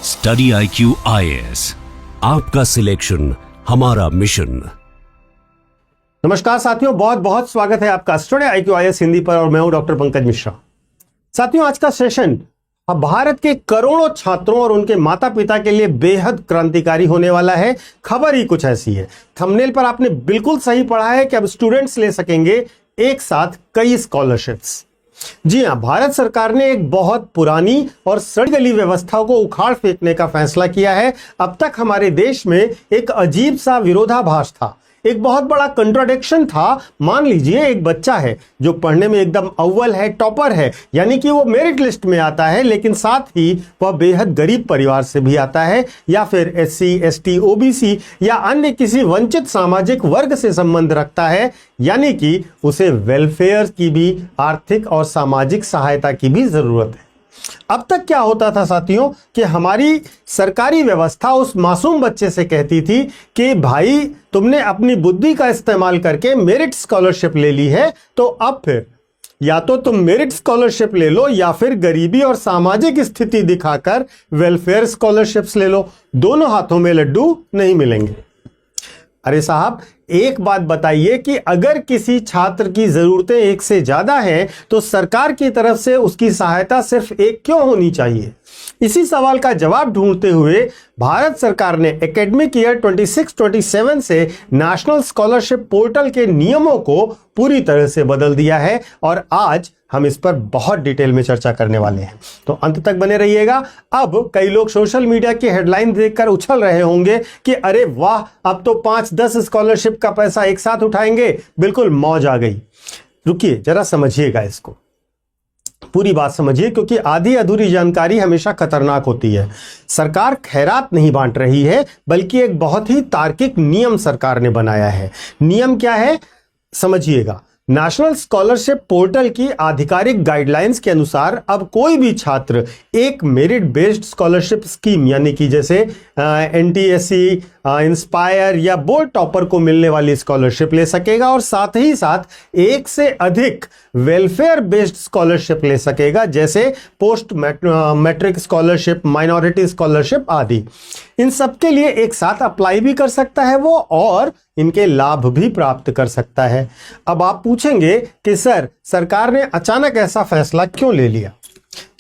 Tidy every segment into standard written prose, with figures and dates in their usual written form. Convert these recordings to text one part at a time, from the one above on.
Study IQ IAS, आपका selection हमारा mission. नमस्कार साथियों, बहुत बहुत स्वागत है आपका स्टडी IQ IAS हिंदी पर और मैं हूं डॉक्टर पंकज मिश्रा। साथियों, आज का सेशन अब भारत के करोड़ों छात्रों और उनके माता पिता के लिए बेहद क्रांतिकारी होने वाला है। खबर ही कुछ ऐसी है, थंबनेल पर आपने बिल्कुल सही पढ़ा है कि अब स्टूडेंट्स ले सकेंगे एक साथ कई स्कॉलरशिप्स। जी हां, भारत सरकार ने एक बहुत पुरानी और सड़ी गली व्यवस्था को उखाड़ फेंकने का फैसला किया है। अब तक हमारे देश में एक अजीब सा विरोधाभास था, एक बहुत बड़ा कंट्राडिक्शन था। मान लीजिए एक बच्चा है जो पढ़ने में एकदम अव्वल है, टॉपर है, यानी कि वो मेरिट लिस्ट में आता है, लेकिन साथ ही वह बेहद गरीब परिवार से भी आता है, या फिर SC ST OBC या अन्य किसी वंचित सामाजिक वर्ग से संबंध रखता है, यानी कि उसे वेलफेयर की भी, आर्थिक और सामाजिक सहायता की भी जरूरत है। अब तक क्या होता था साथियों कि हमारी सरकारी व्यवस्था उस मासूम बच्चे से कहती थी कि भाई तुमने अपनी बुद्धि का इस्तेमाल करके मेरिट स्कॉलरशिप ले ली है, तो अब फिर या तो तुम मेरिट स्कॉलरशिप ले लो या फिर गरीबी और सामाजिक स्थिति दिखाकर वेलफेयर स्कॉलरशिप्स ले लो। दोनों हाथों में लड्डू नहीं मिलेंगे। अरे साहब, एक बात बताइए कि अगर किसी छात्र की जरूरतें एक से ज्यादा हैं तो सरकार की तरफ से उसकी सहायता सिर्फ एक क्यों होनी चाहिए? इसी सवाल का जवाब ढूंढते हुए भारत सरकार ने एकेडमिक ईयर 26-27 से नेशनल स्कॉलरशिप पोर्टल के नियमों को पूरी तरह से बदल दिया है और आज हम इस पर बहुत डिटेल में चर्चा करने वाले हैं, तो अंत तक बने रहिएगा। अब कई लोग सोशल मीडिया की हेडलाइन देखकर उछल रहे होंगे कि अरे वाह, अब तो 5-10 स्कॉलरशिप का पैसा एक साथ उठाएंगे, बिल्कुल मौज आ गई। रुकिए जरा, समझिएगा, इसको पूरी बात समझिए, क्योंकि आधी अधूरी जानकारी हमेशा खतरनाक होती है। सरकार खैरात नहीं बांट रही है, बल्कि एक बहुत ही तार्किक नियम सरकार ने बनाया है। नियम क्या है समझिएगा। नेशनल स्कॉलरशिप पोर्टल की आधिकारिक गाइडलाइंस के अनुसार अब कोई भी छात्र एक मेरिट बेस्ड स्कॉलरशिप स्कीम, यानी कि जैसे NTSC, इंस्पायर या बोर्ड टॉपर को मिलने वाली स्कॉलरशिप ले सकेगा और साथ ही साथ एक से अधिक वेलफेयर बेस्ड स्कॉलरशिप ले सकेगा, जैसे post matric scholarship, minority scholarship आदि। इन सब के लिए एक साथ अप्लाई भी कर सकता है वो और इनके लाभ भी प्राप्त कर सकता है। अब आप पूछेंगे कि सर, सरकार ने अचानक ऐसा फैसला क्यों ले लिया?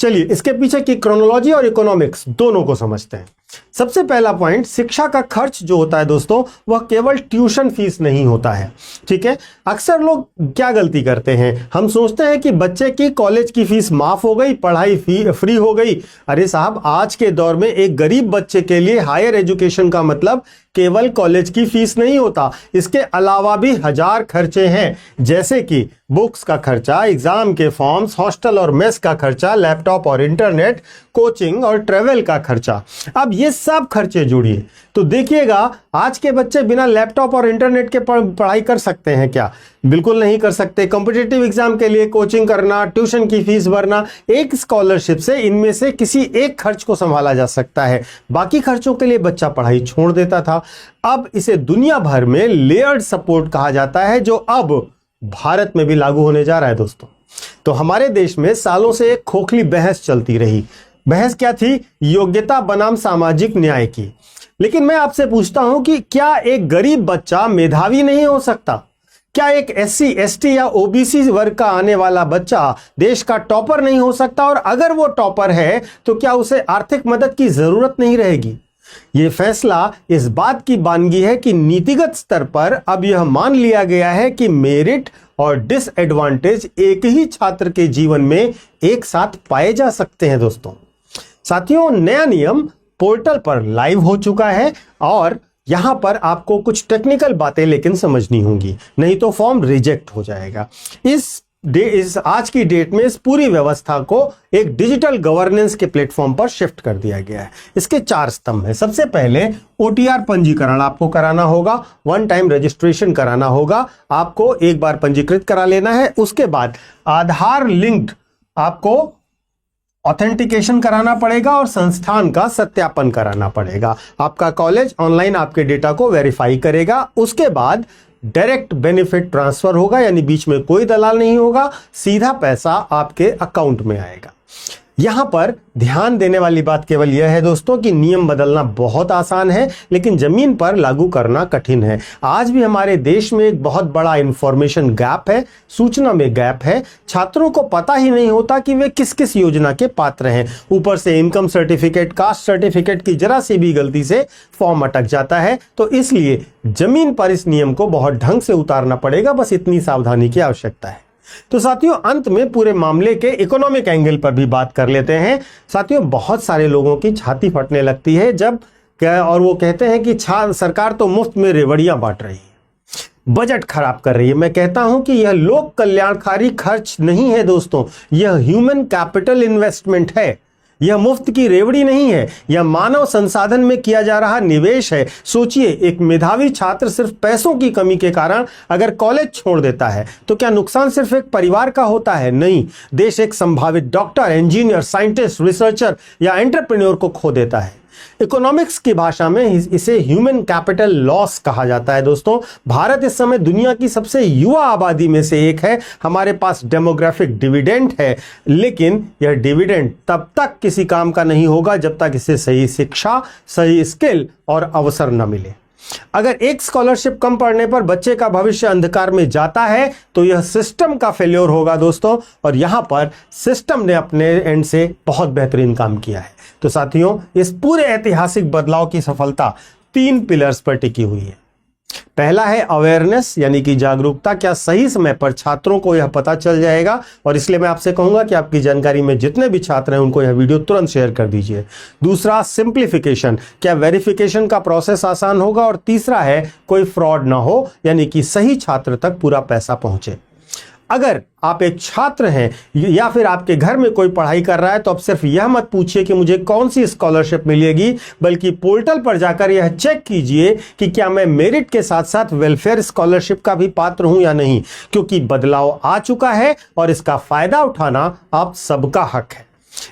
चलिए इसके पीछे की क्रोनोलॉजी और इकोनॉमिक्स दोनों को समझते हैं। सबसे पहला पॉइंट, शिक्षा का खर्च जो होता है दोस्तों, वह केवल ट्यूशन फीस नहीं होता है। ठीक है, अक्सर लोग क्या गलती करते हैं, हम सोचते हैं कि बच्चे की कॉलेज की फीस माफ हो गई, पढ़ाई फ्री हो गई। अरे साहब, आज के दौर में एक गरीब बच्चे के लिए हायर एजुकेशन का मतलब केवल कॉलेज की फीस नहीं होता, इसके अलावा भी हजार खर्चे हैं, जैसे कि बुक्स का खर्चा, एग्जाम के फॉर्म्स, हॉस्टल और मेस का खर्चा, लैपटॉप और इंटरनेट, कोचिंग और ट्रेवल का खर्चा। अब ये सब खर्चे जुड़िए तो देखिएगा, आज के बच्चे बिना लैपटॉप और इंटरनेट के पढ़ाई कर सकते हैं क्या? बिल्कुल नहीं कर सकते। कॉम्पिटिटिव एग्जाम के लिए कोचिंग करना, ट्यूशन की फीस भरना, एक स्कॉलरशिप से इनमें से किसी एक खर्च को संभाला जा सकता है। बाकी खर्चों के लिए बच्चा पढ़ाई छोड़ देता था। अब इसे दुनिया भर में लेयर्ड सपोर्ट कहा जाता है, जो अब भारत में भी लागू होने जा रहा है दोस्तों। तो हमारे देश में सालों से एक खोखली बहस चलती रही। बहस क्या थी? योग्यता बनाम सामाजिक न्याय की। लेकिन मैं आपसे पूछता हूं कि क्या एक गरीब बच्चा मेधावी नहीं हो सकता? क्या एक SC ST या OBC वर्ग का आने वाला बच्चा देश का टॉपर नहीं हो सकता? और अगर वो टॉपर है तो क्या उसे आर्थिक मदद की जरूरत नहीं रहेगी? ये फैसला इस बात की बानगी है कि नीतिगत स्तर पर अब यह मान लिया गया है कि मेरिट और डिसएडवांटेज एक ही छात्र के जीवन में एक साथ पाए जा सकते हैं दोस्तों। साथियों, नया नियम पोर्टल पर लाइव हो चुका है और यहां पर आपको कुछ टेक्निकल बातें लेकिन समझनी होंगी, नहीं तो फॉर्म रिजेक्ट हो जाएगा। इस आज की डेट में इस पूरी व्यवस्था को एक डिजिटल गवर्नेंस के प्लेटफॉर्म पर शिफ्ट कर दिया गया है। इसके 4 स्तंभ हैं। सबसे पहले OTR पंजीकरण आपको कराना होगा, वन टाइम रजिस्ट्रेशन कराना होगा, आपको एक बार पंजीकृत करा लेना है। उसके बाद आधार लिंक्ड आपको ऑथेंटिकेशन कराना पड़ेगा और संस्थान का सत्यापन कराना पड़ेगा। आपका कॉलेज ऑनलाइन आपके डेटा को वेरीफाई करेगा। उसके बाद डायरेक्ट बेनिफिट ट्रांसफर होगा, यानी बीच में कोई दलाल नहीं होगा, सीधा पैसा आपके अकाउंट में आएगा। यहां पर ध्यान देने वाली बात केवल यह है दोस्तों कि नियम बदलना बहुत आसान है, लेकिन जमीन पर लागू करना कठिन है। आज भी हमारे देश में एक बहुत बड़ा इंफॉर्मेशन गैप है, सूचना में गैप है। छात्रों को पता ही नहीं होता कि वे किस किस योजना के पात्र हैं। ऊपर से इनकम सर्टिफिकेट, कास्ट सर्टिफिकेट की जरा सी भी गलती से फॉर्म अटक जाता है। तो इसलिए जमीन पर इस नियम को बहुत ढंग से उतारना पड़ेगा, बस इतनी सावधानी की आवश्यकता है। तो साथियों, अंत में पूरे मामले के इकोनॉमिक एंगल पर भी बात कर लेते हैं। साथियों, बहुत सारे लोगों की छाती फटने लगती है जब और वो कहते हैं कि सरकार तो मुफ्त में रेवड़ियां बांट रही है, बजट खराब कर रही है। मैं कहता हूं कि यह लोक कल्याणकारी खर्च नहीं है दोस्तों, यह ह्यूमन कैपिटल इन्वेस्टमेंट है। यह मुफ्त की रेवड़ी नहीं है, यह मानव संसाधन में किया जा रहा निवेश है। सोचिए, एक मेधावी छात्र सिर्फ पैसों की कमी के कारण अगर कॉलेज छोड़ देता है तो क्या नुकसान सिर्फ एक परिवार का होता है? नहीं, देश एक संभावित डॉक्टर, इंजीनियर, साइंटिस्ट, रिसर्चर या एंटरप्रेन्योर को खो देता है। इकोनॉमिक्स की भाषा में इसे ह्यूमन कैपिटल लॉस कहा जाता है। दोस्तों, भारत इस समय दुनिया की सबसे युवा आबादी में से एक है। हमारे पास डेमोग्राफिक डिविडेंड है, लेकिन यह डिविडेंड तब तक किसी काम का नहीं होगा जब तक इसे सही शिक्षा, सही स्किल और अवसर न मिले। अगर एक स्कॉलरशिप कम पड़ने पर बच्चे का भविष्य अंधकार में जाता है तो यह सिस्टम का फेल्योर होगा दोस्तों, और यहां पर सिस्टम ने अपने एंड से बहुत बेहतरीन काम किया है। तो साथियों, इस पूरे ऐतिहासिक बदलाव की सफलता 3 पिलर्स पर टिकी हुई है। पहला है अवेयरनेस, यानी कि जागरूकता। क्या सही समय पर छात्रों को यह पता चल जाएगा, और इसलिए मैं आपसे कहूंगा कि आपकी जानकारी में जितने भी छात्र हैं उनको यह वीडियो तुरंत शेयर कर दीजिए। दूसरा, सिंप्लीफिकेशन, क्या वेरिफिकेशन का प्रोसेस आसान होगा। और तीसरा है कोई फ्रॉड ना हो, यानी कि सही छात्र तक पूरा पैसा पहुंचे। अगर आप एक छात्र हैं या फिर आपके घर में कोई पढ़ाई कर रहा है तो अब सिर्फ यह मत पूछिए कि मुझे कौन सी स्कॉलरशिप मिलेगी, बल्कि पोर्टल पर जाकर यह चेक कीजिए कि क्या मैं मेरिट के साथ साथ वेलफेयर स्कॉलरशिप का भी पात्र हूं या नहीं, क्योंकि बदलाव आ चुका है और इसका फायदा उठाना आप सबका हक है।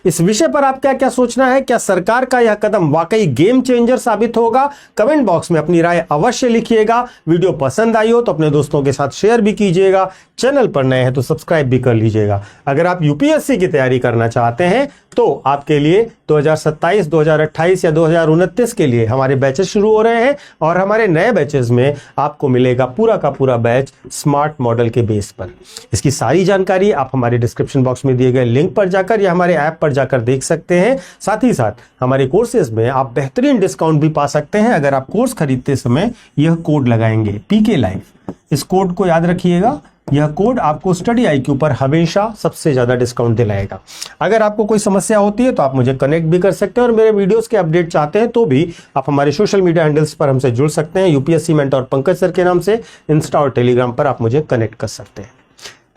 इस विषय पर आप क्या क्या सोचना है? क्या सरकार का यह कदम वाकई गेम चेंजर साबित होगा? कमेंट बॉक्स में अपनी राय अवश्य लिखिएगा। वीडियो पसंद आई हो तो अपने दोस्तों के साथ शेयर भी कीजिएगा। चैनल पर नए हैं तो सब्सक्राइब भी कर लीजिएगा। अगर आप यूपीएससी की तैयारी करना चाहते हैं तो आपके लिए 2027, 2028 या 2029 के लिए हमारे बैचेस शुरू हो रहे हैं, और हमारे नए बैचेस में आपको मिलेगा पूरा का पूरा बैच स्मार्ट मॉडल के बेस पर। इसकी सारी जानकारी आप हमारे डिस्क्रिप्शन बॉक्स में दिए गए लिंक पर जाकर या हमारे ऐप पर जाकर देख सकते हैं। साथ ही साथ हमारे कोर्सेज में आप बेहतरीन डिस्काउंट भी पा सकते हैं अगर आप कोर्स खरीदते समय यह कोड लगाएंगे, पीके लाइव। इस कोड को याद रखिएगा, यह कोड आपको स्टडी आईक्यू पर हमेशा सबसे ज्यादा डिस्काउंट दिलाएगा। अगर आपको कोई समस्या होती है तो आप मुझे कनेक्ट भी कर सकते हैं, और मेरे वीडियोस के अपडेट चाहते हैं तो भी आप हमारे सोशल मीडिया हैंडल्स पर हमसे जुड़ सकते हैं। यूपीएससी मेंटर पंकज सर के नाम से इंस्टा और टेलीग्राम पर आप मुझे कनेक्ट कर सकते हैं।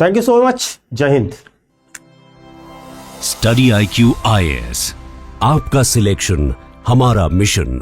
Thank you so much. जय हिंद। स्टडी IQ IAS, आपका सिलेक्शन हमारा मिशन।